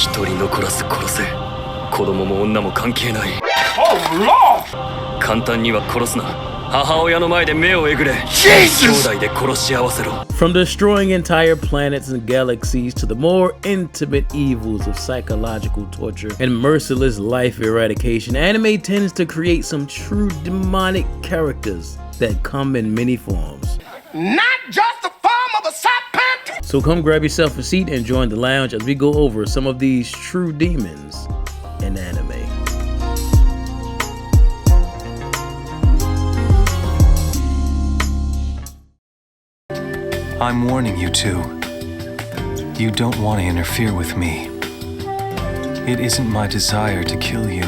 一人残らず殺せ。子供も女も関係ない。簡単には殺すな。母親の前で目をえぐれ。兄弟で殺し合わせろ。From destroying entire planets and galaxies to the more intimate evils of psychological torture and merciless life eradication, anime tends to create some true demonic characters that come in many forms. Not just the form of a serpent! So come grab yourself a seat and join the lounge as we go over some of these true demons in anime. I'm warning you two. You don't want to interfere with me. It isn't my desire to kill you.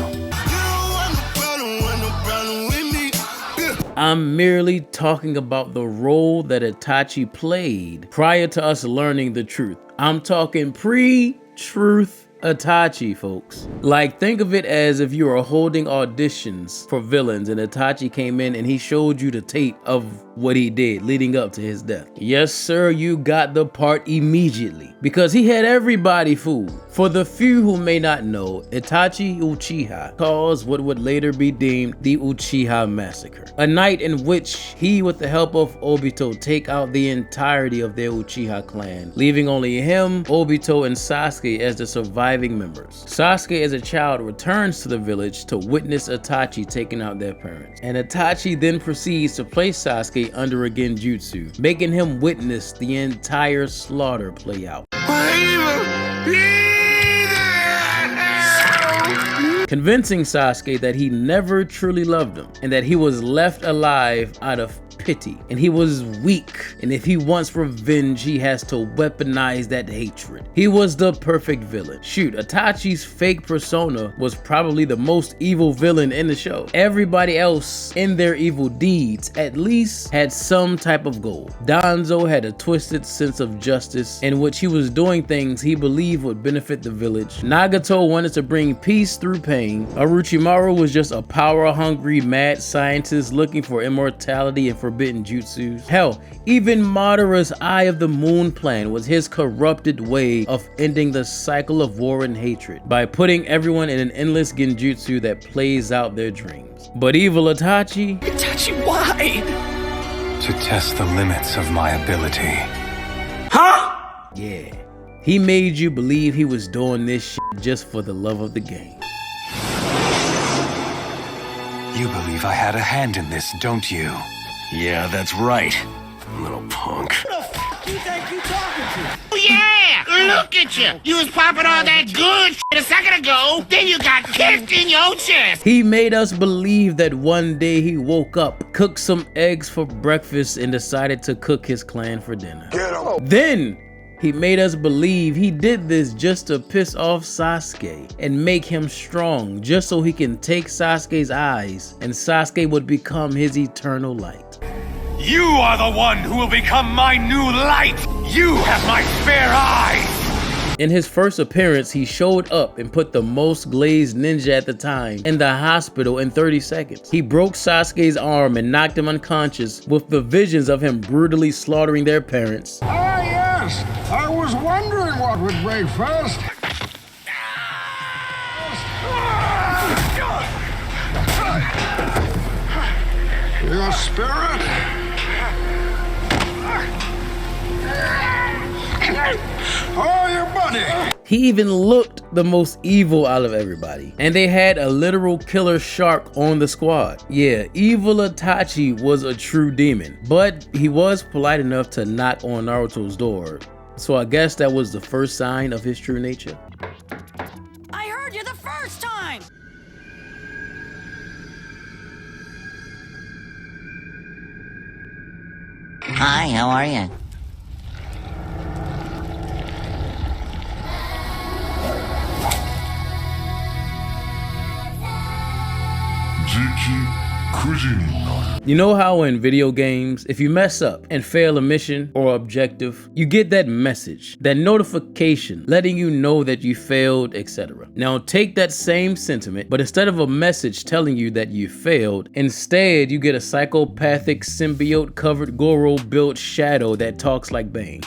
I'm merely talking about the role that Itachi played prior to us learning the truth. I'm talking pre-truth Itachi, folks. Like, think of it as if you were holding auditions for villains and Itachi came in and he showed you the tape of what he did leading up to his death. Yes, sir, you got the part immediately because he had everybody fooled. For the few who may not know, Itachi Uchiha caused what would later be deemed the Uchiha Massacre, a night in which he, with the help of Obito, take out the entirety of their Uchiha clan, leaving only him, Obito, and Sasuke as the surviving members. Sasuke as a child returns to the village to witness Itachi taking out their parents, and Itachi then proceeds to place Sasuke under a genjutsu, making him witness the entire slaughter play out. Convincing Sasuke that he never truly loved him and that he was left alive out of pity and he was weak, and if he wants revenge he has to weaponize that hatred. He was the perfect villain. Shoot, Itachi's fake persona was probably the most evil villain in the show. Everybody else in their evil deeds at least had some type of goal. Danzo had a twisted sense of justice in which he was doing things he believed would benefit the village. Nagato wanted to bring peace through pain. Orochimaru was just a power-hungry mad scientist looking for immortality and forbidden jutsus. Hell, even Madara's Eye of the Moon plan was his corrupted way of ending the cycle of war and hatred by putting everyone in an endless genjutsu that plays out their dreams. But evil Itachi? Itachi, why? To test the limits of my ability. Huh? Yeah, he made you believe he was doing this shit just for the love of the game. You believe I had a hand in this, don't you? Yeah, that's right. Little punk. Who the f*** you think you talking to? Oh yeah! Look at you! You was popping all that good shit a second ago, then you got kicked in your chest! He made us believe that one day he woke up, cooked some eggs for breakfast, and decided to cook his clan for dinner. Then he made us believe he did this just to piss off Sasuke and make him strong, just so he can take Sasuke's eyes and Sasuke would become his eternal light. You are the one who will become my new light! You have my spare eyes! In his first appearance, he showed up and put the most glazed ninja at the time in the hospital in 30 seconds. He broke Sasuke's arm and knocked him unconscious with the visions of him brutally slaughtering their parents. Ah, yes! I was wondering what would break first. Your spirit? Oh, your buddy! He even looked the most evil out of everybody. And they had a literal killer shark on the squad. Yeah, evil Itachi was a true demon, but he was polite enough to knock on Naruto's door. So I guess that was the first sign of his true nature. I heard you the first time! Hi, how are you? You know how in video games, if you mess up and fail a mission or objective, you get that message, that notification letting you know that you failed, etc. Now take that same sentiment, but instead of a message telling you that you failed, instead you get a psychopathic symbiote covered Goro built shadow that talks like Bane.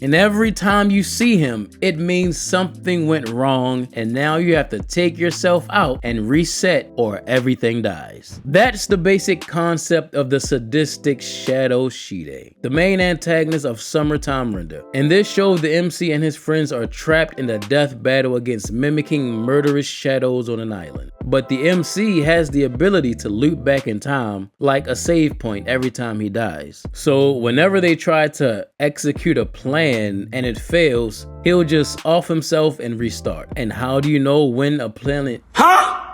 And every time you see him, it means something went wrong and now you have to take yourself out and reset or everything dies. That's the basic concept of the sadistic Shadow Shide, the main antagonist of Summertime Render. In this show, the MC and his friends are trapped in a death battle against mimicking murderous shadows on an island. But the MC has the ability to loop back in time like a save point every time he dies. So whenever they try to execute a plan and it fails, he'll just off himself and restart. And how do you know when a planet...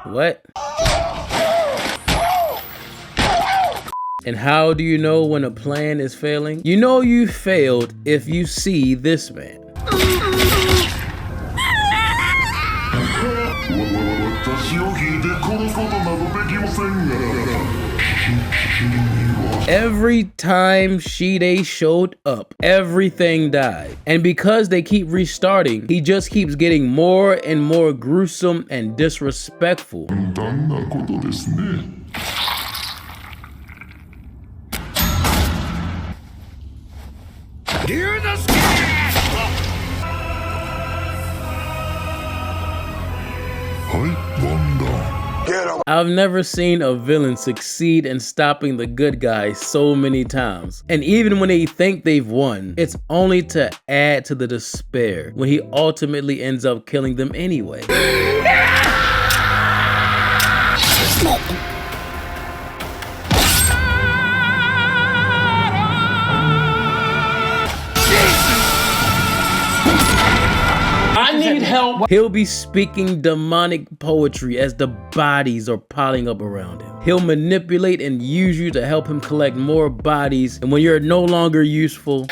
What? And how do you know when a plan is failing? You know you failed if you see this man. Every time Shide showed up, everything died. And because they keep restarting, he just keeps getting more and more gruesome and disrespectful. Hear the scat! I've never seen a villain succeed in stopping the good guys so many times. And even when they think they've won, it's only to add to the despair when he ultimately ends up killing them anyway. Help. He'll be speaking demonic poetry as the bodies are piling up around him. He'll manipulate and use you to help him collect more bodies, and when you're no longer useful,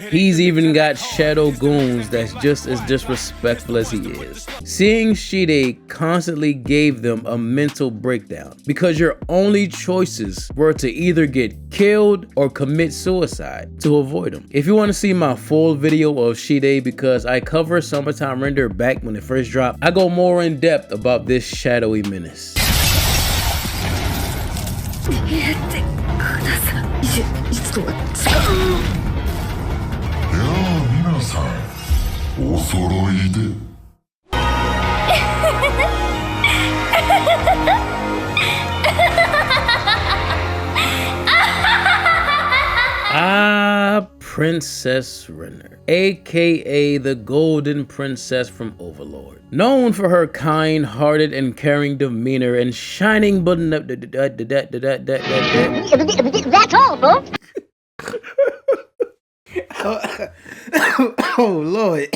he's even got shadow goons that's just as disrespectful as he is. Seeing Shide constantly gave them a mental breakdown because your only choices were to either get killed or commit suicide to avoid him. If you want to see my full video of Shide, because I cover Summertime Render back when it first dropped, I go more in depth about this shadowy menace. Princess Renner, aka the Golden Princess from Overlord. Known for her kind-hearted and caring demeanor and shining That's all, folks. Oh Lord.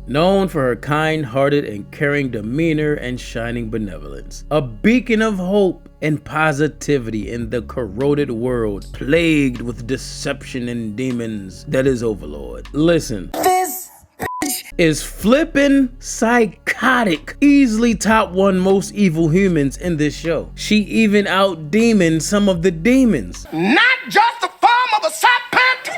Known for her kind-hearted and caring demeanor and shining benevolence. A beacon of hope and positivity in the corroded world plagued with deception and demons that is Overlord. Listen. This is flippin' psychotic. Easily top one most evil humans in this show. She even out-demoned some of the demons. Not just the form of a serpent!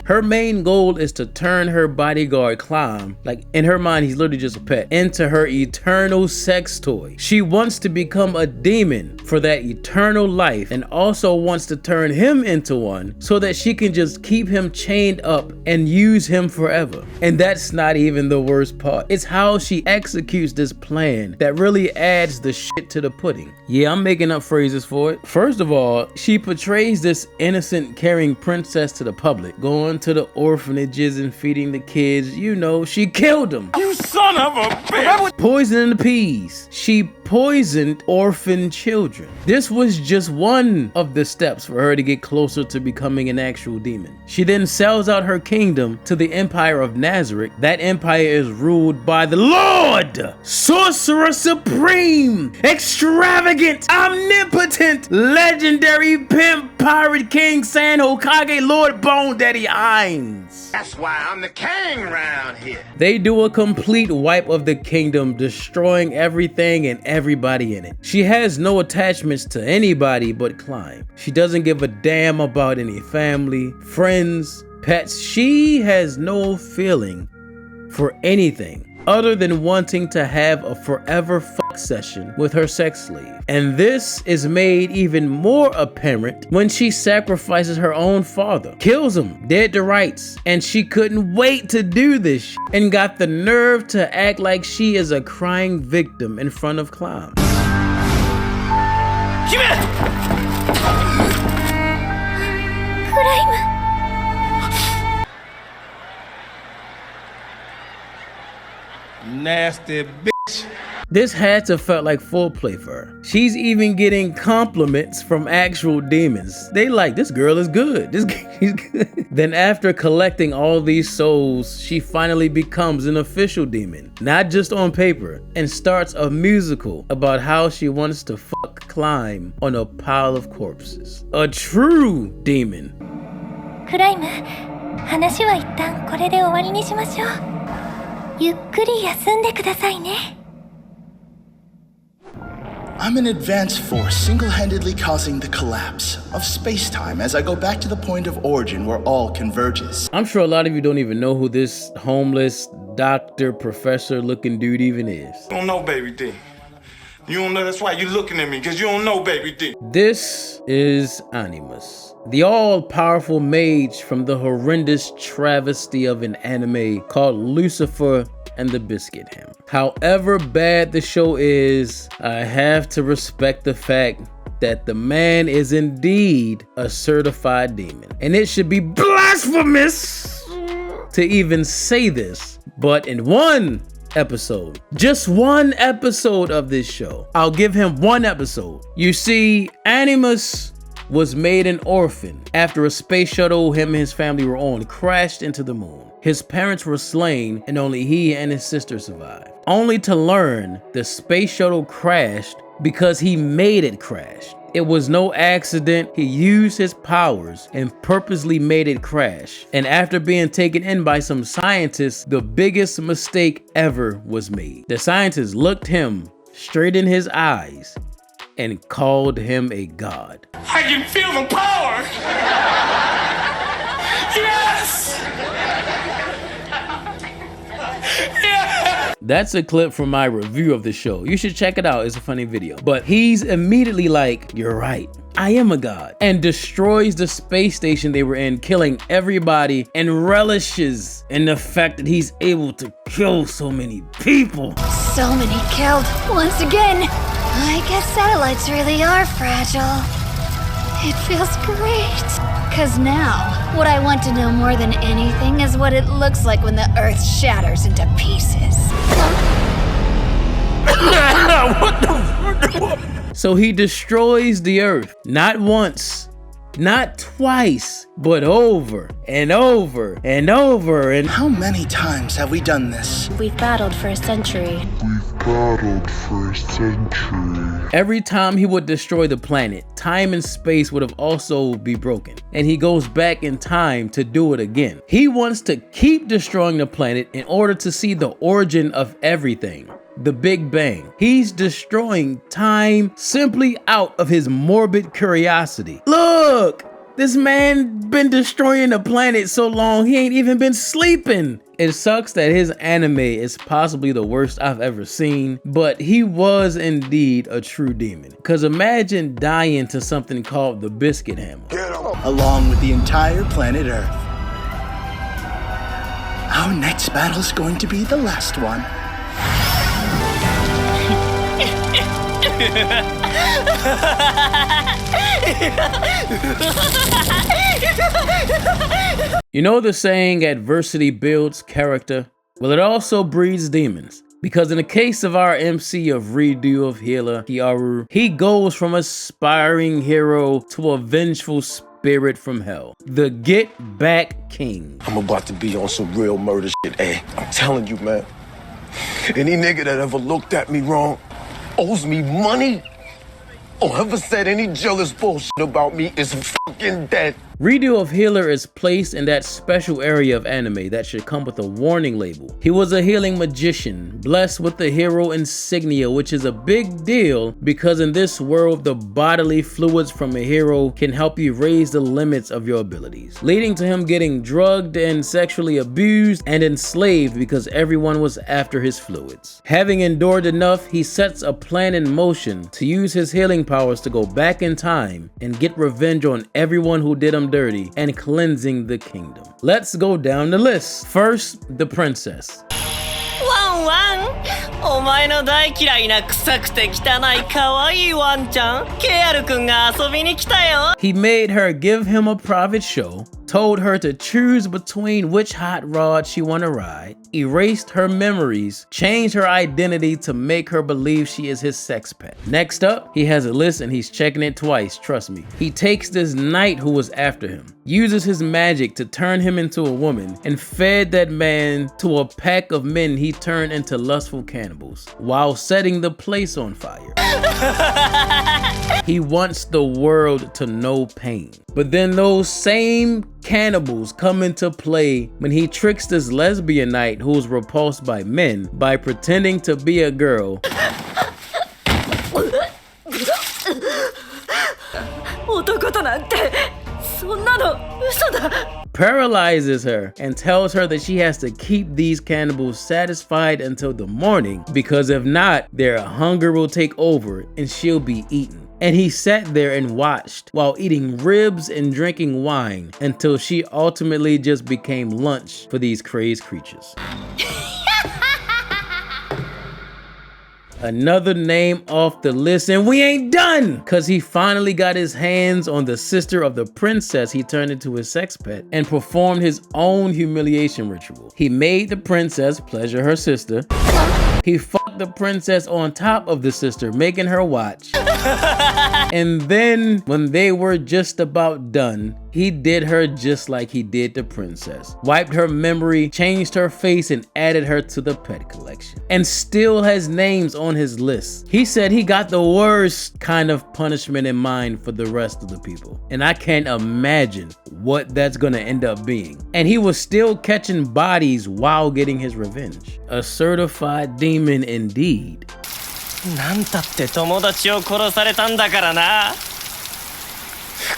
Her main goal is to turn her bodyguard Climb, like in her mind he's literally just a pet, into her eternal sex toy. She wants to become a demon for that eternal life and also wants to turn him into one so that she can just keep him chained up and use him forever. And that's not even the worst part. It's how she executes this plan that really adds the shit to the pudding. Yeah, I'm making up phrases for it. First of all, she portrays this innocent, caring princess to the public, going to the orphanages and feeding the kids. You know, she killed them. You son of a bitch! Poisoning the peas. She poisoned orphan children. This was just one of the steps for her to get closer to becoming an actual demon. She then sells out her kingdom to the Empire of Nazareth. That empire is ruled by the Lord, Sorcerer Supreme, extravagant, omnipotent, legendary pimp, pirate king, San Hokage, Lord Bone Daddy Hines. That's why I'm the king around here. They do a complete wipe of the kingdom, destroying everything and everybody in it. She has no attachments to anybody but Climb. She doesn't give a damn about any family, friends, pets. She has no feeling for anything other than wanting to have a forever fuck session with her sex slave. And this is made even more apparent when she sacrifices her own father, kills him dead to rights, and she couldn't wait to do this and got the nerve to act like she is a crying victim in front of clowns. Nasty bitch. This had to felt like foreplay for her. She's even getting compliments from actual demons. They like, this girl is good. She's good. Then after collecting all these souls, she finally becomes an official demon, not just on paper, and starts a musical about how she wants to fuck climb on a pile of corpses. A true demon. クライム、話は一旦これで終わりにしましょう。ゆっくり休んでくださいね。I'm an advanced force single-handedly causing the collapse of space-time as I go back to the point of origin where all converges. I'm sure a lot of you don't even know who this homeless doctor professor looking dude even is. Don't know, baby D. You don't know, that's why you looking at me, because you don't know, baby D. This is Animus, the all-powerful mage from the horrendous travesty of an anime called Lucifer and the Biscuit Hammer. However bad the show is, I have to respect the fact that the man is indeed a certified demon. And it should be blasphemous to even say this, but in one episode, just one episode of this show, I'll give him one episode. You see, Animus was made an orphan after a space shuttle him and his family were on crashed into the moon. His parents were slain and only he and his sister survived. Only to learn the space shuttle crashed because he made it crash. It was no accident. He used his powers and purposely made it crash. And after being taken in by some scientists, the biggest mistake ever was made. The scientists looked him straight in his eyes and called him a god. I can feel the power! Yes! That's a clip from my review of the show. You should check it out, it's a funny video. But he's immediately like, you're right, I am a god, and destroys the space station they were in, killing everybody, and relishes in the fact that he's able to kill so many people. So many killed. Once again. I guess satellites really are fragile. It feels great. Cause now, what I want to know more than anything is what it looks like when the Earth shatters into pieces. What the? So he destroys the Earth, not once, not twice, but over and over and over and... How many times have we done this? We've battled for a century. Every time he would destroy the planet, time and space would have also be broken. And he goes back in time to do it again. He wants to keep destroying the planet in order to see the origin of everything. The Big Bang. He's destroying time simply out of his morbid curiosity. Look! This man been destroying the planet so long, he ain't even been sleeping. It sucks that his anime is possibly the worst I've ever seen, but he was indeed a true demon. Cause imagine dying to something called the Biscuit Hammer. Along with the entire planet Earth. Our next battle's going to be the last one. You know the saying, adversity builds character? Well, it also breeds demons. Because in the case of our MC of Redo of Healer, Kiaru, he goes from aspiring hero to a vengeful spirit from hell. The Get Back King. I'm about to be on some real murder shit, eh? I'm telling you, man. Any nigga that ever looked at me wrong, owes me money, or ever said any jealous bullshit about me is fucking dead. Redo of healer is placed in that special area of anime that should come with a warning label. He was a healing magician, blessed with the hero insignia, which is a big deal because in this world, the bodily fluids from a hero can help you raise the limits of your abilities, leading to him getting drugged and sexually abused and enslaved because everyone was after his fluids. Having endured enough, he sets a plan in motion to use his healing powers to go back in time and get revenge on everyone who did him dirty and cleansing the kingdom. Let's go down the list. First, the princess. ワンワン、お前の大嫌いな臭くて汚い可愛いワンちゃん、ケアルくんが遊びに来たよ。 He made her give him a private show, told her to choose between which hot rod she want to ride, erased her memories, changed her identity to make her believe she is his sex pet. Next up, he has a list and he's checking it twice, trust me. He takes this knight who was after him, uses his magic to turn him into a woman, and fed that man to a pack of men he turned into lustful cannibals, while setting the place on fire. He wants the world to know pain. But then those same cannibals come into play when he tricks this lesbian knight who's repulsed by men by pretending to be a girl. Paralyzes her and tells her that she has to keep these cannibals satisfied until the morning, because if not, their hunger will take over and she'll be eaten. And he sat there and watched while eating ribs and drinking wine until she ultimately just became lunch for these crazed creatures. Another name off the list, and we ain't done, cause he finally got his hands on the sister of the princess he turned into his sex pet and performed his own humiliation ritual. He made the princess pleasure her sister. He fucked the princess on top of the sister, making her watch. And then when they were just about done, he did her just like he did the princess. Wiped her memory, changed her face, and added her to the pet collection. And still has names on his list. He said he got the worst kind of punishment in mind for the rest of the people. And I can't imagine what that's gonna end up being. And he was still catching bodies while getting his revenge. A certified demon indeed. なんたって友達を殺されたんだからな。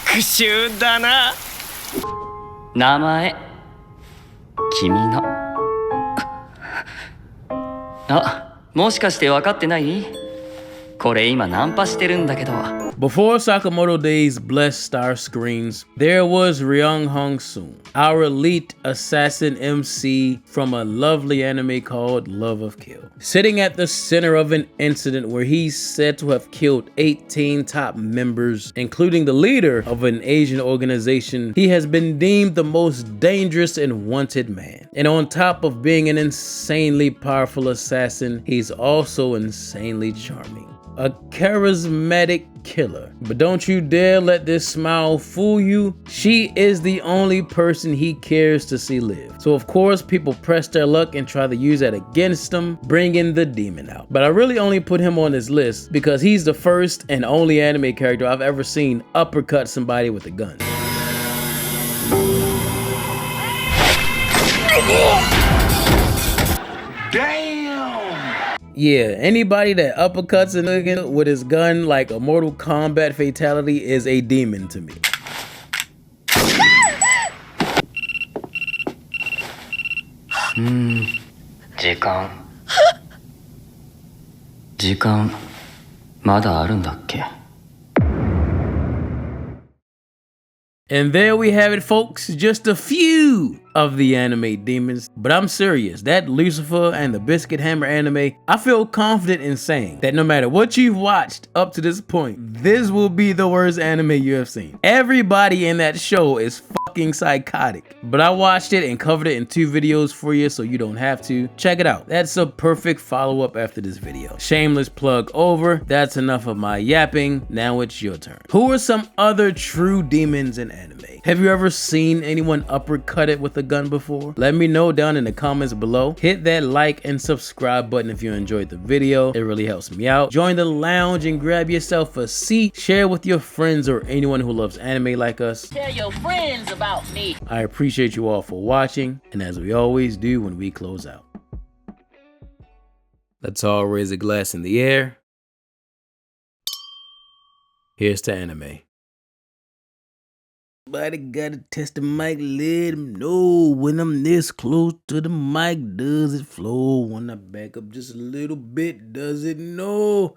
復讐だな。名前、君の。あ、もしかして分かってない？これ今ナンパしてるんだけど。 Before Sakamoto Days blessed star screens, there was Ryung Hong Soon, our elite assassin MC from a lovely anime called Love of Kill. Sitting at the center of an incident where he's said to have killed 18 top members, including the leader of an Asian organization, he has been deemed the most dangerous and wanted man. And on top of being an insanely powerful assassin, he's also insanely charming. A charismatic killer. But don't you dare let this smile fool you. She is the only person he cares to see live. So of course people press their luck and try to use that against him, bringing the demon out. But I really only put him on this list because he's the first and only anime character I've ever seen uppercut somebody with a gun. Damn! Yeah, anybody that uppercuts a nigga with his gun like a Mortal Kombat fatality is a demon to me. Jikan. 時間まだあるんだっけ? And there we have it, folks. Just a few of the anime demons. But I'm serious, that Lucifer and the Biscuit Hammer anime, I feel confident in saying that no matter what you've watched up to this point, this will be the worst anime you have seen. Everybody in that show is fucking psychotic. But I watched it and covered it in 2 videos for you, so you don't have to. Check it out. That's a perfect follow-up after this video. Shameless plug over. That's enough of my yapping. Now it's your turn. Who are some other true demons in anime? Have you ever seen anyone uppercut it with a gun before? Let me know down in the comments below. Hit that like and subscribe button if you enjoyed the video. It really helps me out. Join the lounge and grab yourself a seat. Share with your friends or anyone who loves anime like us. Tell your friends about me. I appreciate you all for watching, and as we always do when we close out, let's all raise a glass in the air. Here's to anime. Somebody gotta test the mic, let him know when I'm this close to the mic, does it flow? When I back up just a little bit, does it know?